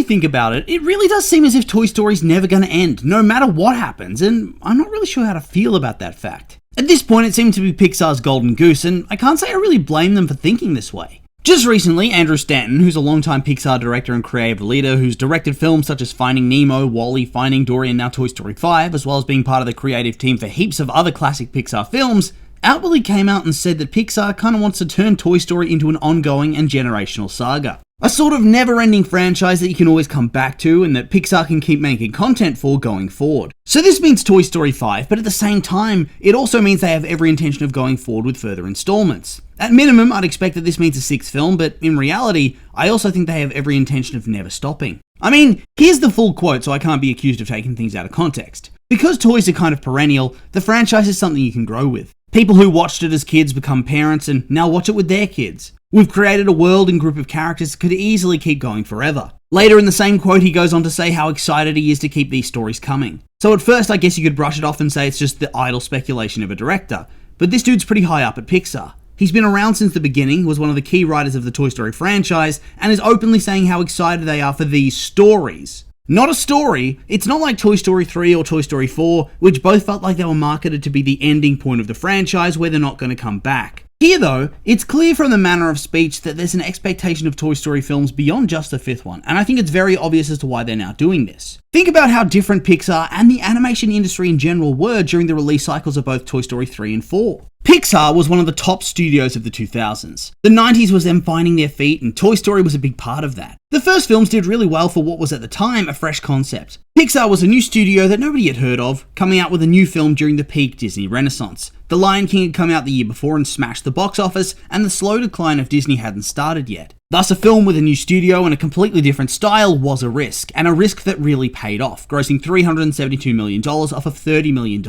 think about it, it really does seem as if Toy Story's never going to end, no matter what happens, and I'm not really sure how to feel about that fact. At this point, it seemed to be Pixar's golden goose, and I can't say I really blame them for thinking this way. Just recently, Andrew Stanton, who's a longtime Pixar director and creative leader who's directed films such as Finding Nemo, WALL-E, Finding Dory, and now Toy Story 5, as well as being part of the creative team for heaps of other classic Pixar films, outwardly came out and said that Pixar kind of wants to turn Toy Story into an ongoing and generational saga. A sort of never-ending franchise that you can always come back to and that Pixar can keep making content for going forward. So this means Toy Story 5, but at the same time, it also means they have every intention of going forward with further installments. At minimum, I'd expect that this means a sixth film, but in reality, I also think they have every intention of never stopping. I mean, here's the full quote so I can't be accused of taking things out of context. Because toys are kind of perennial, the franchise is something you can grow with. People who watched it as kids become parents and now watch it with their kids. We've created a world and group of characters that could easily keep going forever. Later in the same quote, he goes on to say how excited he is to keep these stories coming. So at first, I guess you could brush it off and say it's just the idle speculation of a director. But this dude's pretty high up at Pixar. He's been around since the beginning, was one of the key writers of the Toy Story franchise, and is openly saying how excited they are for these stories. Not a story, it's not like Toy Story 3 or Toy Story 4, which both felt like they were marketed to be the ending point of the franchise where they're not going to come back. Here though, it's clear from the manner of speech that there's an expectation of Toy Story films beyond just the fifth one, and I think it's very obvious as to why they're now doing this. Think about how different Pixar and the animation industry in general were during the release cycles of both Toy Story 3 and 4. Pixar was one of the top studios of the 2000s. The 90s was them finding their feet, and Toy Story was a big part of that. The first films did really well for what was at the time a fresh concept. Pixar was a new studio that nobody had heard of, coming out with a new film during the peak Disney Renaissance. The Lion King had come out the year before and smashed the box office, and the slow decline of Disney hadn't started yet. Thus, a film with a new studio and a completely different style was a risk, and a risk that really paid off, grossing $372 million off of $30 million.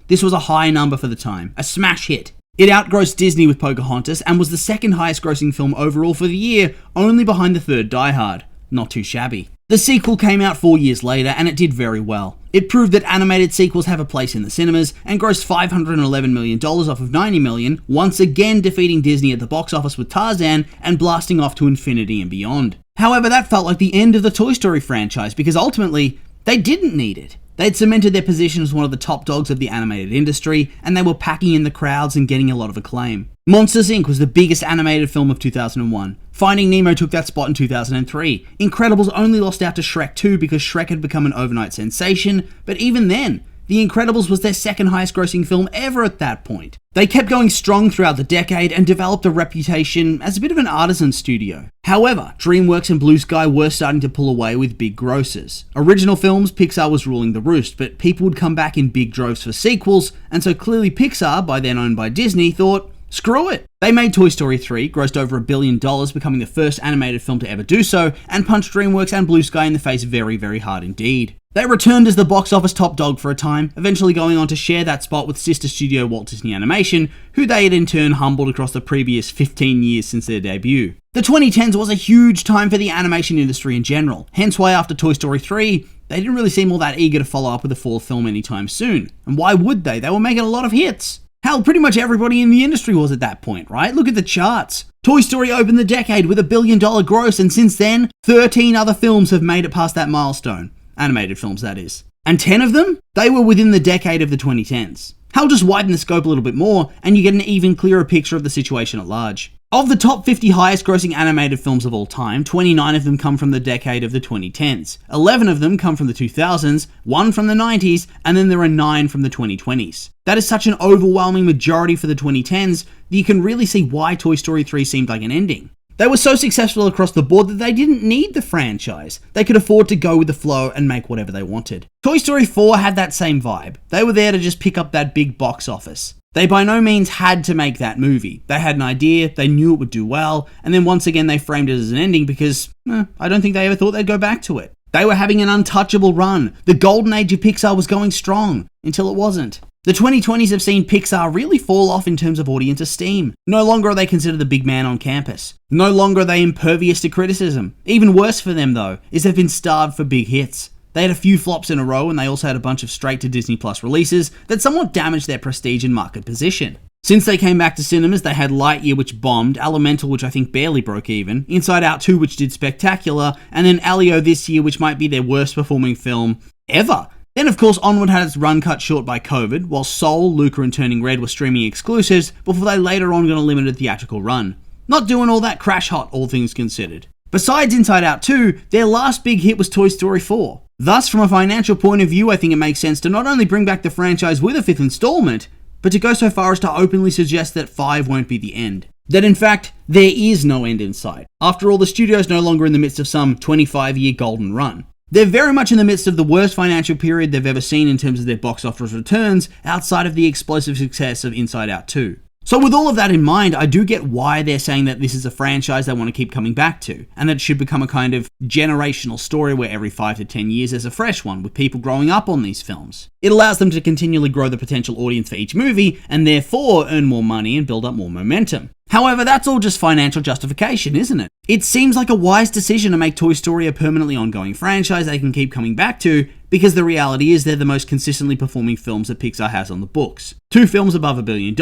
This was a high number for the time, a smash hit. It outgrossed Disney with Pocahontas and was the second highest grossing film overall for the year, only behind the third Die Hard. Not too shabby. The sequel came out 4 years later and it did very well. It proved that animated sequels have a place in the cinemas and grossed $511 million off of $90 million, once again defeating Disney at the box office with Tarzan and blasting off to infinity and beyond. However, that felt like the end of the Toy Story franchise because ultimately, they didn't need it. They'd cemented their position as one of the top dogs of the animated industry, and they were packing in the crowds and getting a lot of acclaim. Monsters, Inc. was the biggest animated film of 2001. Finding Nemo took that spot in 2003. Incredibles only lost out to Shrek 2 because Shrek had become an overnight sensation, but even then, The Incredibles was their second highest grossing film ever at that point. They kept going strong throughout the decade and developed a reputation as a bit of an artisan studio. However, DreamWorks and Blue Sky were starting to pull away with big grosses. Original films, Pixar was ruling the roost, but people would come back in big droves for sequels, and so clearly Pixar, by then owned by Disney, thought, screw it. They made Toy Story 3, grossed over $1 billion, becoming the first animated film to ever do so, and punched DreamWorks and Blue Sky in the face very, very hard indeed. They returned as the box office top dog for a time, eventually going on to share that spot with sister studio Walt Disney Animation, who they had in turn humbled across the previous 15 years since their debut. The 2010s was a huge time for the animation industry in general, hence why after Toy Story 3, they didn't really seem all that eager to follow up with a fourth film anytime soon. And why would they? They were making a lot of hits. Hell, pretty much everybody in the industry was at that point, right? Look at the charts. Toy Story opened the decade with $1 billion gross, and since then, 13 other films have made it past that milestone. Animated films, that is. And 10 of them? They were within the decade of the 2010s. Hell, just widen the scope a little bit more, and you get an even clearer picture of the situation at large. Of the top 50 highest grossing animated films of all time, 29 of them come from the decade of the 2010s. 11 of them come from the 2000s, 1 from the 90s, and then there are 9 from the 2020s. That is such an overwhelming majority for the 2010s that you can really see why Toy Story 3 seemed like an ending. They were so successful across the board that they didn't need the franchise. They could afford to go with the flow and make whatever they wanted. Toy Story 4 had that same vibe. They were there to just pick up that big box office. They by no means had to make that movie. They had an idea, they knew it would do well, and then once again they framed it as an ending because, I don't think they ever thought they'd go back to it. They were having an untouchable run. The golden age of Pixar was going strong, until it wasn't. The 2020s have seen Pixar really fall off in terms of audience esteem. No longer are they considered the big man on campus. No longer are they impervious to criticism. Even worse for them though, is they've been starved for big hits. They had a few flops in a row and they also had a bunch of straight to Disney Plus releases that somewhat damaged their prestige and market position. Since they came back to cinemas, they had Lightyear, which bombed, Elemental, which I think barely broke even, Inside Out 2, which did spectacular, and then Alio this year, which might be their worst performing film ever. Then, of course, Onward had its run cut short by COVID, while Soul, Luca, and Turning Red were streaming exclusives before they later on got a limited theatrical run. Not doing all that crash hot, all things considered. Besides Inside Out 2, their last big hit was Toy Story 4. Thus, from a financial point of view, I think it makes sense to not only bring back the franchise with a fifth installment, but to go so far as to openly suggest that 5 won't be the end. That in fact, there is no end in sight. After all, the studio's no longer in the midst of some 25-year golden run. They're very much in the midst of the worst financial period they've ever seen in terms of their box office returns, outside of the explosive success of Inside Out 2. So with all of that in mind, I do get why they're saying that this is a franchise they want to keep coming back to, and that it should become a kind of generational story where every 5 to 10 years there's a fresh one, with people growing up on these films. It allows them to continually grow the potential audience for each movie, and therefore earn more money and build up more momentum. However, that's all just financial justification, isn't it? It seems like a wise decision to make Toy Story a permanently ongoing franchise they can keep coming back to, because the reality is they're the most consistently performing films that Pixar has on the books. 2 films above $1 billion,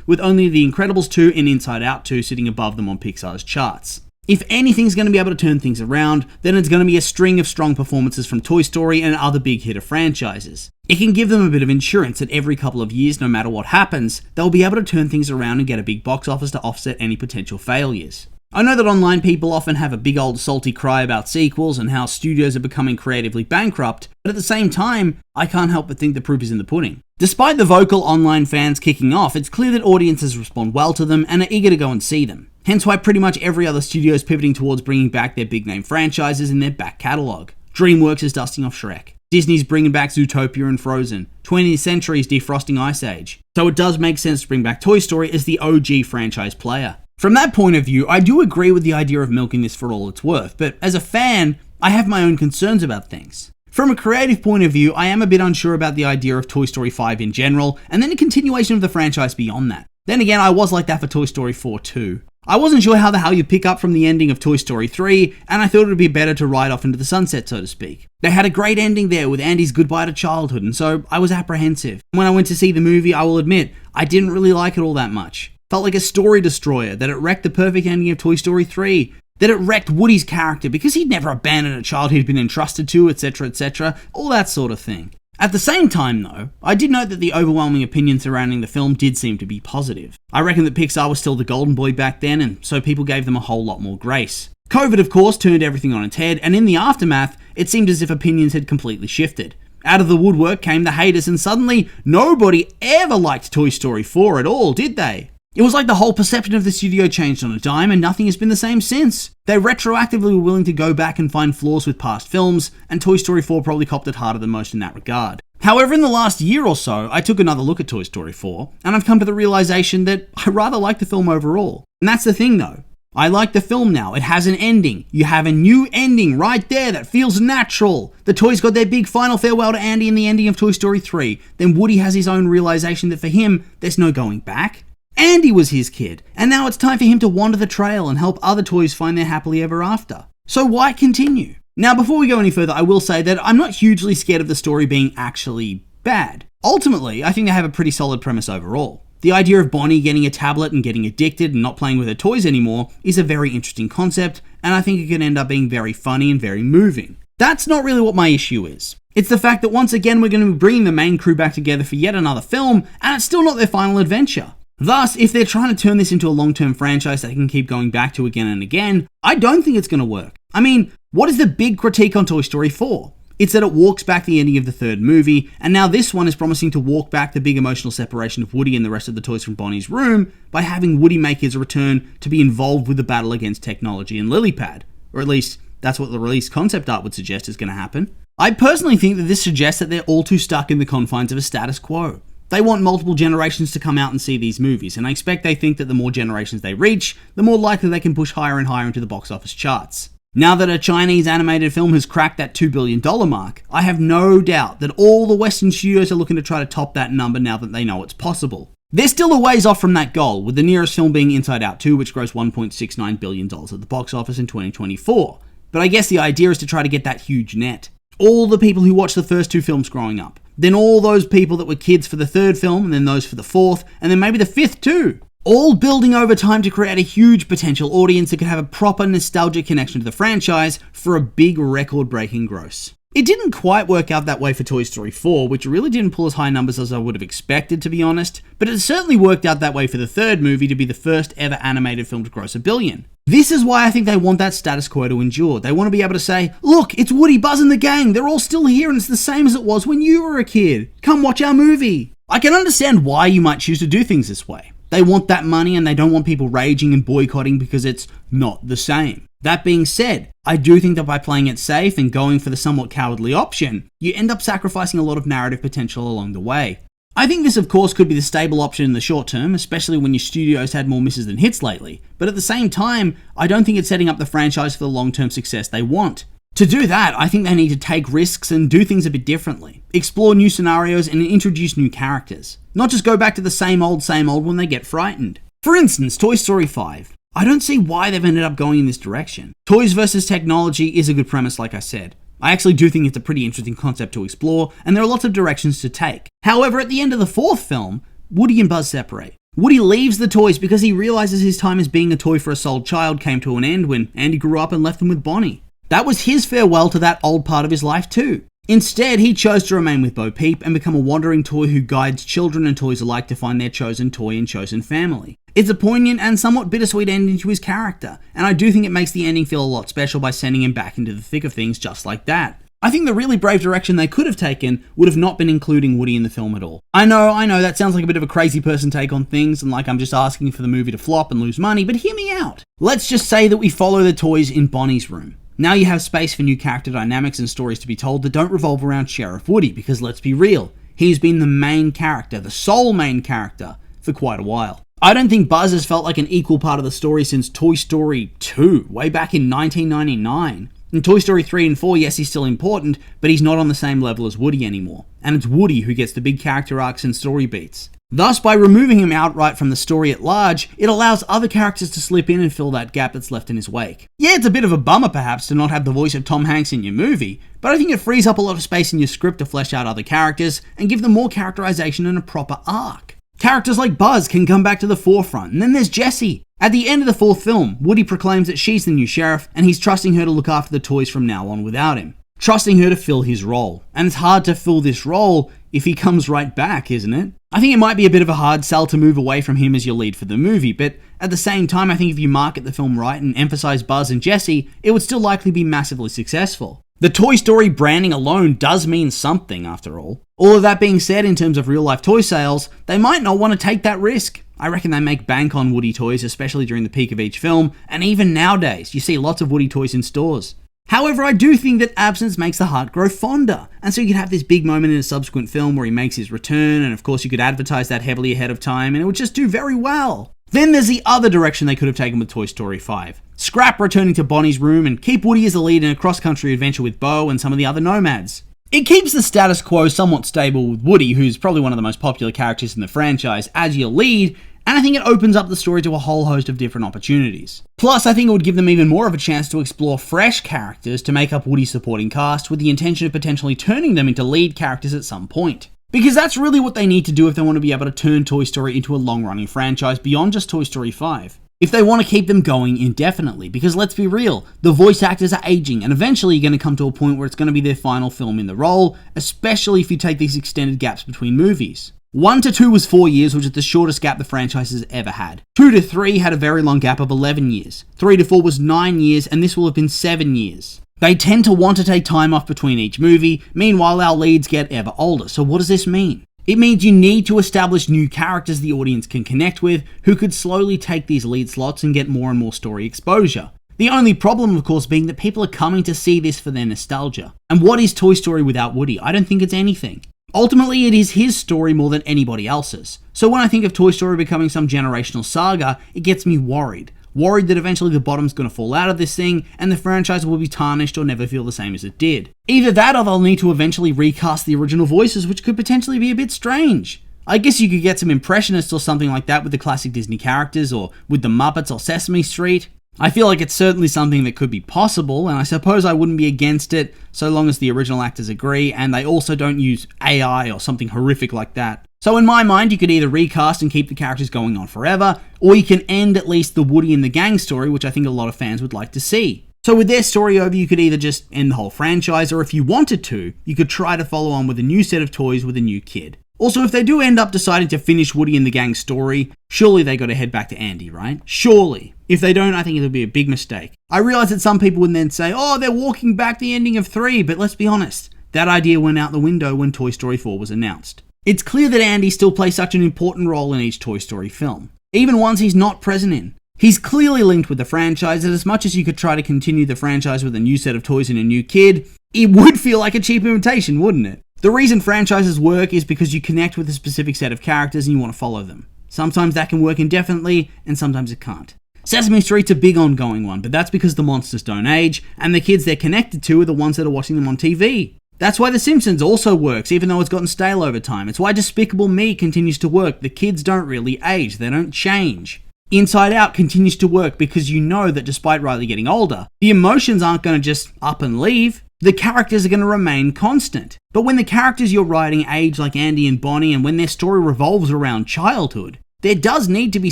with only The Incredibles 2 and Inside Out 2 sitting above them on Pixar's charts. If anything's going to be able to turn things around, then it's going to be a string of strong performances from Toy Story and other big hitter franchises. It can give them a bit of insurance that every couple of years, no matter what happens, they'll be able to turn things around and get a big box office to offset any potential failures. I know that online people often have a big old salty cry about sequels and how studios are becoming creatively bankrupt, but at the same time, I can't help but think the proof is in the pudding. Despite the vocal online fans kicking off, it's clear that audiences respond well to them and are eager to go and see them. Hence why pretty much every other studio is pivoting towards bringing back their big name franchises in their back catalogue. DreamWorks is dusting off Shrek. Disney's bringing back Zootopia and Frozen. 20th Century's defrosting Ice Age. So it does make sense to bring back Toy Story as the OG franchise player. From that point of view, I do agree with the idea of milking this for all it's worth, but as a fan, I have my own concerns about things. From a creative point of view, I am a bit unsure about the idea of Toy Story 5 in general, and then a continuation of the franchise beyond that. Then again, I was like that for Toy Story 4 too. I wasn't sure how the hell you'd pick up from the ending of Toy Story 3, and I thought it would be better to ride off into the sunset, so to speak. They had a great ending there with Andy's goodbye to childhood, and so I was apprehensive. When I went to see the movie, I will admit, I didn't really like it all that much. Felt like a story destroyer, that it wrecked the perfect ending of Toy Story 3, that it wrecked Woody's character because he'd never abandoned a child he'd been entrusted to, etc., all that sort of thing. At the same time, though, I did note that the overwhelming opinion surrounding the film did seem to be positive. I reckon that Pixar was still the golden boy back then, and so people gave them a whole lot more grace. COVID, of course, turned everything on its head, and in the aftermath, it seemed as if opinions had completely shifted. Out of the woodwork came the haters, and suddenly, nobody ever liked Toy Story 4 at all, did they? It was like the whole perception of the studio changed on a dime, and nothing has been the same since. They retroactively were willing to go back and find flaws with past films, and Toy Story 4 probably copped it harder than most in that regard. However, in the last year or so, I took another look at Toy Story 4, and I've come to the realization that I rather like the film overall. And that's the thing though. I like the film now. It has an ending. You have a new ending right there that feels natural. The toys got their big final farewell to Andy in the ending of Toy Story 3. Then Woody has his own realization that for him, there's no going back. Andy was his kid, and now it's time for him to wander the trail and help other toys find their happily ever after. So why continue? Now, before we go any further, I will say that I'm not hugely scared of the story being actually bad. Ultimately, I think they have a pretty solid premise overall. The idea of Bonnie getting a tablet and getting addicted and not playing with her toys anymore is a very interesting concept, and I think it can end up being very funny and very moving. That's not really what my issue is. It's the fact that once again we're going to be bringing the main crew back together for yet another film, and it's still not their final adventure. Thus, if they're trying to turn this into a long-term franchise that they can keep going back to again and again, I don't think it's going to work. I mean, what is the big critique on Toy Story 4? It's that it walks back the ending of the third movie, and now this one is promising to walk back the big emotional separation of Woody and the rest of the toys from Bonnie's room by having Woody make his return to be involved with the battle against technology and Lilypad. Or at least, that's what the release concept art would suggest is going to happen. I personally think that this suggests that they're all too stuck in the confines of a status quo. They want multiple generations to come out and see these movies, and I expect they think that the more generations they reach, the more likely they can push higher and higher into the box office charts. Now that a Chinese animated film has cracked that $2 billion mark, I have no doubt that all the Western studios are looking to try to top that number now that they know it's possible. They're still a ways off from that goal, with the nearest film being Inside Out 2, which grossed $1.69 billion at the box office in 2024. But I guess the idea is to try to get that huge net. All the people who watched the first two films growing up, then all those people that were kids for the third film, and then those for the fourth, and then maybe the fifth too. All building over time to create a huge potential audience that could have a proper nostalgic connection to the franchise for a big record-breaking gross. It didn't quite work out that way for Toy Story 4, which really didn't pull as high numbers as I would have expected, to be honest, but it certainly worked out that way for the third movie to be the first ever animated film to gross $1 billion. This is why I think they want that status quo to endure. They want to be able to say, look, it's Woody, Buzz and the gang, they're all still here and it's the same as it was when you were a kid. Come watch our movie. I can understand why you might choose to do things this way. They want that money and they don't want people raging and boycotting because it's not the same. That being said, I do think that by playing it safe and going for the somewhat cowardly option, you end up sacrificing a lot of narrative potential along the way. I think this of course could be the stable option in the short term, especially when your studio's had more misses than hits lately, but at the same time, I don't think it's setting up the franchise for the long-term success they want. To do that, I think they need to take risks and do things a bit differently, explore new scenarios and introduce new characters, not just go back to the same old when they get frightened. For instance, Toy Story 5. I don't see why they've ended up going in this direction. Toys versus technology is a good premise, like I said. I actually do think it's a pretty interesting concept to explore, and there are lots of directions to take. However, at the end of the fourth film, Woody and Buzz separate. Woody leaves the toys because he realizes his time as being a toy for a sold child came to an end when Andy grew up and left them with Bonnie. That was his farewell to that old part of his life too. Instead, he chose to remain with Bo Peep and become a wandering toy who guides children and toys alike to find their chosen toy and chosen family. It's a poignant and somewhat bittersweet ending to his character, and I do think it makes the ending feel a lot special by sending him back into the thick of things just like that. I think the really brave direction they could have taken would have not been including Woody in the film at all. I know, that sounds like a bit of a crazy person take on things and like I'm just asking for the movie to flop and lose money, but hear me out. Let's just say that we follow the toys in Bonnie's room. Now you have space for new character dynamics and stories to be told that don't revolve around Sheriff Woody, because let's be real, he's been the main character, the sole main character, for quite a while. I don't think Buzz has felt like an equal part of the story since Toy Story 2, way back in 1999. In Toy Story 3 and 4, yes, he's still important, but he's not on the same level as Woody anymore. And it's Woody who gets the big character arcs and story beats. Thus, by removing him outright from the story at large, it allows other characters to slip in and fill that gap that's left in his wake. Yeah, it's a bit of a bummer perhaps to not have the voice of Tom Hanks in your movie, but I think it frees up a lot of space in your script to flesh out other characters and give them more characterization and a proper arc. Characters like Buzz can come back to the forefront, and then there's Jessie. At the end of the fourth film, Woody proclaims that she's the new sheriff, and he's trusting her to look after the toys from now on without him. Trusting her to fill his role. And it's hard to fill this role if he comes right back, isn't it? I think it might be a bit of a hard sell to move away from him as your lead for the movie, but at the same time, I think if you market the film right and emphasize Buzz and Jessie, it would still likely be massively successful. The Toy Story branding alone does mean something, after all. All of that being said, in terms of real-life toy sales, they might not want to take that risk. I reckon they make bank on Woody toys, especially during the peak of each film, and even nowadays, you see lots of Woody toys in stores. However, I do think that absence makes the heart grow fonder, and so you could have this big moment in a subsequent film where he makes his return, and of course you could advertise that heavily ahead of time, and it would just do very well. Then there's the other direction they could have taken with Toy Story 5. Scrap returning to Bonnie's room and keep Woody as the lead in a cross-country adventure with Bo and some of the other nomads. It keeps the status quo somewhat stable with Woody, who's probably one of the most popular characters in the franchise, as your lead, and I think it opens up the story to a whole host of different opportunities. Plus, I think it would give them even more of a chance to explore fresh characters to make up Woody's supporting cast with the intention of potentially turning them into lead characters at some point. Because that's really what they need to do if they want to be able to turn Toy Story into a long-running franchise beyond just Toy Story 5. If they want to keep them going indefinitely, because let's be real, the voice actors are aging and eventually you're going to come to a point where it's going to be their final film in the role, especially if you take these extended gaps between movies. 1 to 2 was 4 years, which is the shortest gap the franchise has ever had. 2 to 3 had a very long gap of 11 years. 3 to 4 was 9 years, and this will have been 7 years. They tend to want to take time off between each movie, meanwhile our leads get ever older. So what does this mean? It means you need to establish new characters the audience can connect with, who could slowly take these lead slots and get more and more story exposure. The only problem, of course, being that people are coming to see this for their nostalgia. And what is Toy Story without Woody? I don't think it's anything. Ultimately, it is his story more than anybody else's. So when I think of Toy Story becoming some generational saga, it gets me worried. Worried that eventually the bottom's going to fall out of this thing, and the franchise will be tarnished or never feel the same as it did. Either that, or they'll need to eventually recast the original voices, which could potentially be a bit strange. I guess you could get some Impressionists or something like that with the classic Disney characters, or with the Muppets or Sesame Street. I feel like it's certainly something that could be possible, and I suppose I wouldn't be against it so long as the original actors agree and they also don't use AI or something horrific like that. So in my mind, you could either recast and keep the characters going on forever, or you can end at least the Woody and the gang story, which I think a lot of fans would like to see. So with their story over, you could either just end the whole franchise, or if you wanted to, you could try to follow on with a new set of toys with a new kid. Also, if they do end up deciding to finish Woody and the gang story, surely they gotta head back to Andy, right? Surely. If they don't, I think it'll be a big mistake. I realize that some people would then say, oh, they're walking back the ending of 3, but let's be honest, that idea went out the window when Toy Story 4 was announced. It's clear that Andy still plays such an important role in each Toy Story film, even ones he's not present in. He's clearly linked with the franchise, and as much as you could try to continue the franchise with a new set of toys and a new kid, it would feel like a cheap imitation, wouldn't it? The reason franchises work is because you connect with a specific set of characters and you want to follow them. Sometimes that can work indefinitely, and sometimes it can't. Sesame Street's a big ongoing one, but that's because the monsters don't age, and the kids they're connected to are the ones that are watching them on TV. That's why The Simpsons also works, even though it's gotten stale over time. It's why Despicable Me continues to work. The kids don't really age, they don't change. Inside Out continues to work because you know that despite Riley getting older, the emotions aren't going to just up and leave. The characters are going to remain constant. But when the characters you're writing age like Andy and Bonnie, and when their story revolves around childhood, there does need to be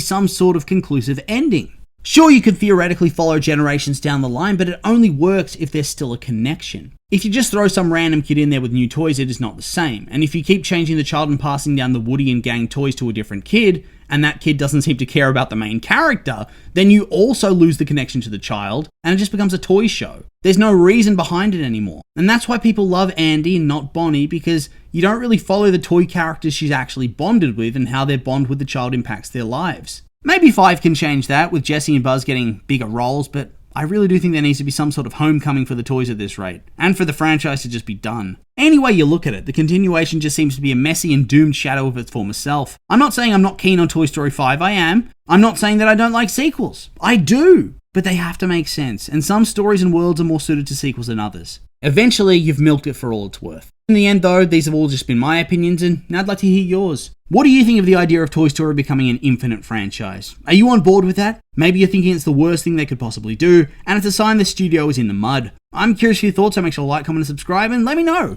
some sort of conclusive ending. Sure, you could theoretically follow generations down the line, but it only works if there's still a connection. If you just throw some random kid in there with new toys, it is not the same. And if you keep changing the child and passing down the Woody and gang toys to a different kid, and that kid doesn't seem to care about the main character, then you also lose the connection to the child, and it just becomes a toy show. There's no reason behind it anymore. And that's why people love Andy and not Bonnie, because you don't really follow the toy characters she's actually bonded with and how their bond with the child impacts their lives. Maybe 5 can change that, with Jessie and Buzz getting bigger roles, but I really do think there needs to be some sort of homecoming for the toys at this rate, and for the franchise to just be done. Any way you look at it, the continuation just seems to be a messy and doomed shadow of its former self. I'm not saying I'm not keen on Toy Story 5, I am. I'm not saying that I don't like sequels. I do, but they have to make sense, and some stories and worlds are more suited to sequels than others. Eventually, you've milked it for all it's worth. In the end though, these have all just been my opinions, and I'd like to hear yours. What do you think of the idea of Toy Story becoming an infinite franchise? Are you on board with that? Maybe you're thinking it's the worst thing they could possibly do, and it's a sign the studio is in the mud. I'm curious for your thoughts, so make sure to like, comment, and subscribe, and let me know.